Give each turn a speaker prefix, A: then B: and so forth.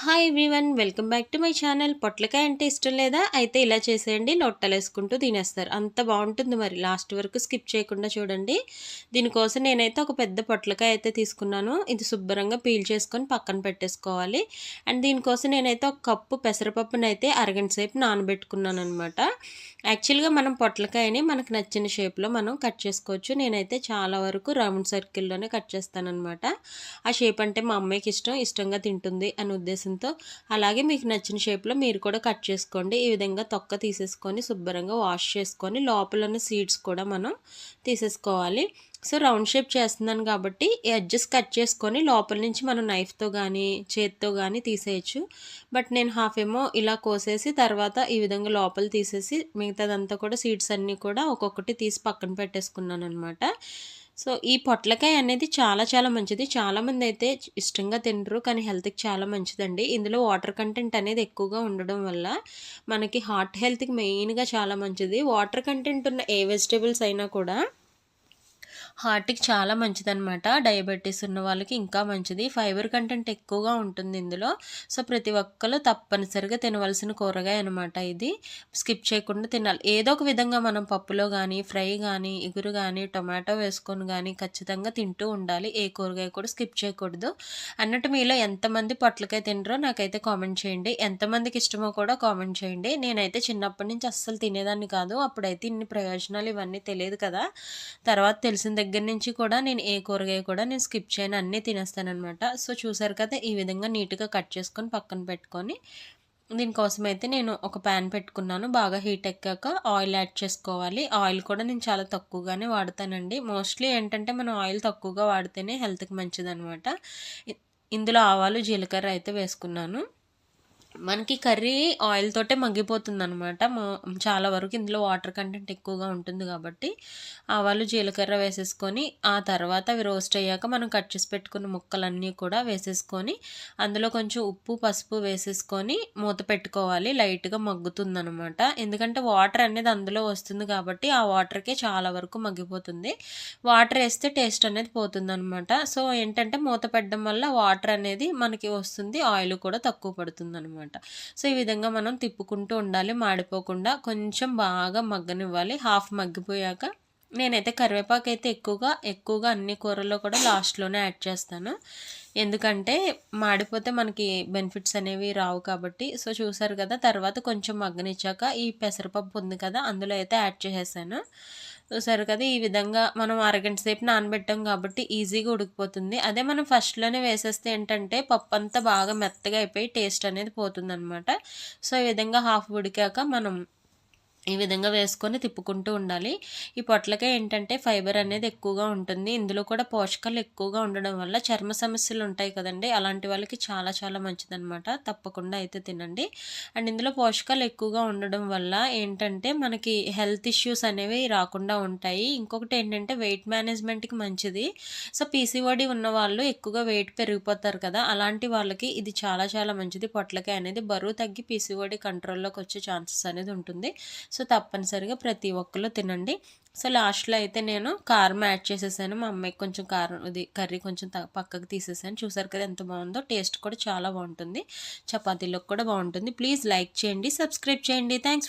A: Hi everyone, welcome back to my channel. పొట్లకాయ అంటే ఇష్టం లేదా? అయితే ఇలా చేసేయండి, లొట్టలేసుకుంటూ తినేస్తారు. అంత బాగుంటుంది. మరి లాస్ట్ వరకు స్కిప్ చేయకుండా చూడండి. దీనికోసం నేనైతే ఒక పెద్ద పొట్లకాయ అయితే తీసుకున్నాను. ఇది శుభ్రంగా పీల్ చేసుకొని పక్కన పెట్టేసుకోవాలి. అండ్ దీనికోసం నేనైతే ఒక కప్పు పెసరపప్పును అయితే అరగంట సేపు నానబెట్టుకున్నాను అనమాట. యాక్చువల్గా మనం పొట్లకాయని మనకు నచ్చిన షేప్లో మనం కట్ చేసుకోవచ్చు. నేనైతే చాలా వరకు రౌండ్ సర్కిల్లోనే కట్ చేస్తానన్నమాట. ఆ షేప్ అంటే మా అమ్మాయికి ఇష్టంగా తింటుంది అనే ఉద్దేశంతో. అలాగే మీకు నచ్చిన షేప్లో మీరు కూడా కట్ చేసుకోండి. ఈ విధంగా తొక్క తీసేసుకొని శుభ్రంగా వాష్ చేసుకొని లోపల ఉన్న సీడ్స్ కూడా మనం తీసేసుకోవాలి. సో రౌండ్ షేప్ చేస్తున్నాను కాబట్టి ఎడ్జెస్ కట్ చేసుకొని లోపల నుంచి మనం నైఫ్తో కానీ చేత్తో కానీ తీసేయచ్చు. బట్ నేను హాఫ్ ఏమో ఇలా కోసేసి తర్వాత ఈ విధంగా లోపల తీసేసి మిగతాదంతా కూడా సీడ్స్ అన్నీ కూడా ఒక్కొక్కటి తీసి పక్కన పెట్టేసుకున్నాను అనమాట. సో ఈ పొట్లకాయ అనేది చాలా చాలా మంచిది. చాలామంది అయితే ఇష్టంగా తినరు, కానీ హెల్త్కి చాలా మంచిదండి. ఇందులో వాటర్ కంటెంట్ అనేది ఎక్కువగా ఉండడం వల్ల మనకి హార్ట్ హెల్త్కి మెయిన్గా చాలా మంచిది. వాటర్ కంటెంట్ ఉన్న ఏ వెజిటేబుల్స్ అయినా కూడా హార్ట్కి చాలా మంచిదన్నమాట. డయాబెటీస్ ఉన్న వాళ్ళకి ఇంకా మంచిది. ఫైబర్ కంటెంట్ ఎక్కువగా ఉంటుంది ఇందులో. సో ప్రతి ఒక్కరు తప్పనిసరిగా తినవలసిన కూరగాయ అనమాట ఇది. స్కిప్ చేయకుండా తినాలి. ఏదో ఒక విధంగా మనం పప్పులో కానీ ఫ్రై కానీ ఇగురు కానీ టొమాటో వేసుకొని కానీ ఖచ్చితంగా తింటూ ఉండాలి. ఏ కూరగాయ కూడా స్కిప్ చేయకూడదు. అన్నట్టు మీలో ఎంతమంది పొట్లకాయ తినరో నాకైతే కామెంట్ చేయండి. ఎంతమందికి ఇష్టమో కూడా కామెంట్ చేయండి. నేనైతే చిన్నప్పటి నుంచి అస్సలు తినేదాన్ని కాదు. అప్పుడైతే ఇన్ని ప్రయోజనాలు ఇవన్నీ తెలియదు కదా. తర్వాత తెలిసిన దగ్గర నుంచి కూడా నేను ఏ కూరగాయ కూడా నేను స్కిప్ చేయను, అన్నీ తినేస్తానమాట. సో చూసారు కదా, ఈ విధంగా నీట్గా కట్ చేసుకొని పక్కన పెట్టుకొని దీనికోసం అయితే నేను ఒక ప్యాన్ పెట్టుకున్నాను. బాగా హీట్ ఎక్కాక ఆయిల్ యాడ్ చేసుకోవాలి. ఆయిల్ కూడా నేను చాలా తక్కువగానే వాడతానండి. మోస్ట్లీ ఏంటంటే మనం ఆయిల్ తక్కువగా వాడితేనే హెల్త్కి మంచిదనమాట. ఇందులో ఆవాలు జీలకర్ర అయితే వేసుకున్నాను. మనకి కర్రీ ఆయిల్ తోటే మగ్గిపోతుందనమాట. చాలా వరకు ఇందులో వాటర్ కంటెంట్ ఎక్కువగా ఉంటుంది కాబట్టి ఆవాలు జీలకర్ర వేసేసుకొని ఆ తర్వాత అవి రోస్ట్ అయ్యాక మనం కట్ చేసి పెట్టుకున్న ముక్కలన్నీ కూడా వేసేసుకొని అందులో కొంచెం ఉప్పు పసుపు వేసేసుకొని మూత పెట్టుకోవాలి. లైట్గా మగ్గుతుందనమాట. ఎందుకంటే వాటర్ అనేది అందులో వస్తుంది కాబట్టి ఆ వాటర్కే చాలా వరకు మగ్గిపోతుంది. వాటర్ వేస్తే టేస్ట్ అనేది పోతుందనమాట. సో ఏంటంటే మూత పెట్టడం వల్ల వాటర్ అనేది మనకి వస్తుంది, ఆయిల్ కూడా తక్కువ పడుతుంది అనమాట. సో ఈ విధంగా మనం తిప్పుకుంటూ ఉండాలి, మాడిపోకుండా కొంచెం బాగా మగ్గనివ్వాలి. హాఫ్ మగ్గిపోయాక నేనైతే కరివేపాకు అయితే ఎక్కువగా అన్ని కూరల్లో కూడా లాస్ట్లోనే యాడ్ చేస్తాను. ఎందుకంటే మాడిపోతే మనకి బెనిఫిట్స్ అనేవి రావు కాబట్టి. సో చూసారు కదా, తర్వాత కొంచెం మగ్గనిచ్చాక ఈ పెసరపప్పు ఉంది కదా అందులో అయితే యాడ్ చేసేసాను. చూసారు కదా, ఈ విధంగా మనం అరగంట సేపు నానబెట్టాం కాబట్టి ఈజీగా ఉడికిపోతుంది. అదే మనం ఫస్ట్లోనే వేసేస్తే ఏంటంటే పప్పు అంతా బాగా మెత్తగా అయిపోయి టేస్ట్ అనేది పోతుందన్నమాట. సో ఈ విధంగా హాఫ్ ఉడికాక మనం ఈ విధంగా వేసుకొని తిప్పుకుంటూ ఉండాలి. ఈ పొట్లకాయ ఏంటంటే ఫైబర్ అనేది ఎక్కువగా ఉంటుంది. ఇందులో కూడా పోషకాలు ఎక్కువగా ఉండడం వల్ల చర్మ సమస్యలు ఉంటాయి కదండి, అలాంటి వాళ్ళకి చాలా చాలా మంచిదన్నమాట. తప్పకుండా అయితే తినండి. అండ్ ఇందులో పోషకాలు ఎక్కువగా ఉండడం వల్ల ఏంటంటే మనకి హెల్త్ ఇష్యూస్ అనేవి రాకుండా ఉంటాయి. ఇంకొకటి ఏంటంటే వెయిట్ మేనేజ్మెంట్కి మంచిది. సో పీసీఓడి ఉన్న వాళ్ళు ఎక్కువగా వెయిట్ పెరిగిపోతారు కదా, అలాంటి వాళ్ళకి ఇది చాలా చాలా మంచిది. పొట్లకాయ అనేది బరువు తగ్గి పీసీఓడి కంట్రోల్లోకి వచ్చే ఛాన్సెస్ అనేది ఉంటుంది. సో తప్పనిసరిగా ప్రతి ఒక్కరు తినండి. సో లాస్ట్లో అయితే నేను కారం యాడ్ చేసేసాను. మా అమ్మాయికి కొంచెం కారం ఇది కర్రీ కొంచెం పక్కకు తీసేసాను. చూసారు కదా ఎంత బాగుందో. టేస్ట్ కూడా చాలా బాగుంటుంది, చపాతీలోకి కూడా బాగుంటుంది. ప్లీజ్ లైక్ చేయండి, సబ్స్క్రైబ్ చేయండి. Thanks for